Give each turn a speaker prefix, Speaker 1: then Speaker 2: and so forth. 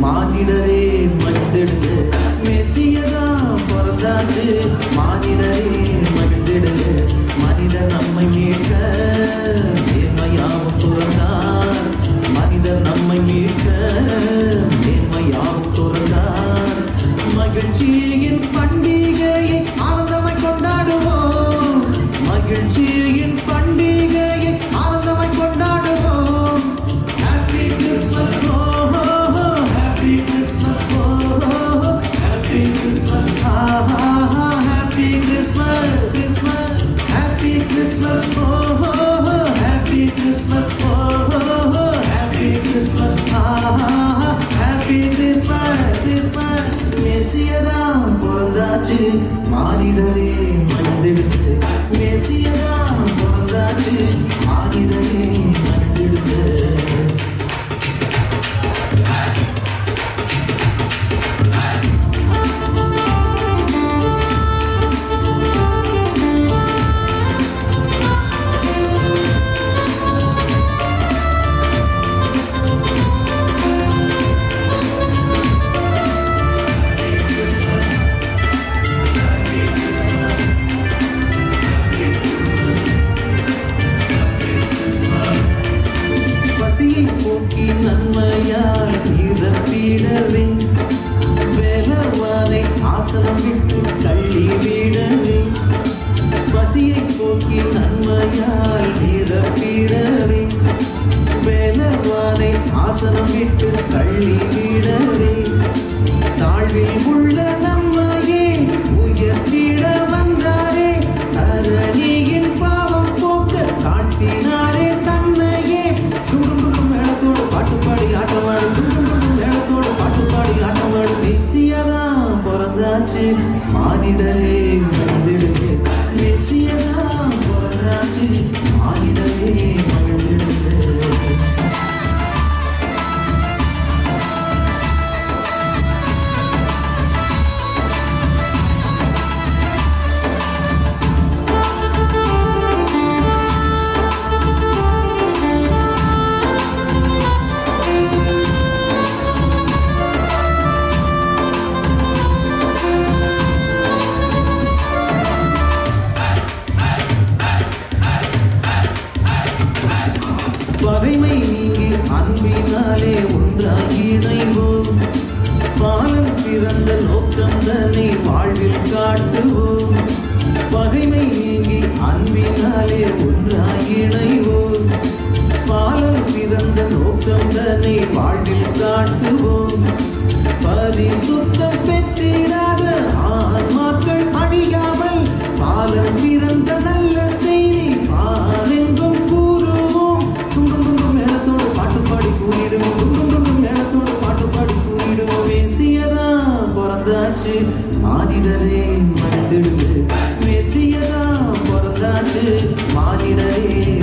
Speaker 1: மானிடரே மகிழ்ந்திடுங்க. மெசியதான் பிறந்தாச்சு, மானிடரே மகிழ்ந்திடுங்க. மனிதர் நம்மை மீட்க நேர்மையாவும் துறந்தார். மனிதர் நம்மை மீட்க நேர்மையாவும் துறந்தார். மகிழ்ச்சியின் பண்டிகையை ஆனந்தமாய் கொண்டாடுவோம். மகிழ்ச்சியின் பண்டிகையை ஆனந்தமாய் கொண்டாடுவோம். Happy Christmas, happy Christmas, happy Christmas, happy Christmas, Christmas, happy Christmas, happy Christmas, happy Christmas, happy Christmas, Christmas. மெசியதான் பிறந்தாச்சு, மானிடரே மகிழ்ந்திடுங்க. மெசியதான் பிறந்தாச்சு, மானிடரே மகிழ்ந்திடுங்க. போக்கி நன்மையால் நிரப்பிடவே, வேலவானை ஆசனம் விட்டு தள்ளிவிடவே. பசியை போக்கி நன்மையால் நிரப்பிடவே, வேலவானை ஆசனம் விட்டு தள்ளிவிடவே. தாழ்வில் உள்ள நம்மையே உயர்த்திட வந்தாரே, அரணியின் பாவம் போக்க காட்டினாரே தன்னையே. மேளத்தோடு பாட்டுப்பாடி ஆட்டமாடு, மேளத்தோடு பாட்டுப்பாடி ஆட்டமாடு. மெசியதான் பிறந்தாச்சு, மானிடரே மகிழ்ந்திடுங்க. மெசியதான் பிறந்தாச்சு, மானிடரே மகிழ்ந்திடுங்க. பகைமை நீங்கி அன்பினாலே ஒன்றாகி இணைவோம். பாலன் பிறந்த நோக்கம் தன்னை வாழ்வில் காட்டுவோம். பகைமை நீங்கி அன்பினாலே ஒன்றாகி இணைவோம். பாலன் பிறந்த நோக்கம் தன்னை வாழ்வில் காட்டுவோம். பரிசுத்தம் பெற்றிடாத ஆன்மாக்கள் அழியாமல் பாலன் பிறந்த நல்ல செய்தி பாலெங்கும் கூறுவோம். மேளத்தோடு பாட்டுப்பாடி கூறிடுவோம், மேளத்தோடு பாட்டுப்பாடி கூறிடுவோம். மெசியதான் பிறந்தாச்சு, மானிடரே மகிழ்ந்திடுங்க. மெசியதான் பிறந்தாச்சு, மானிடரே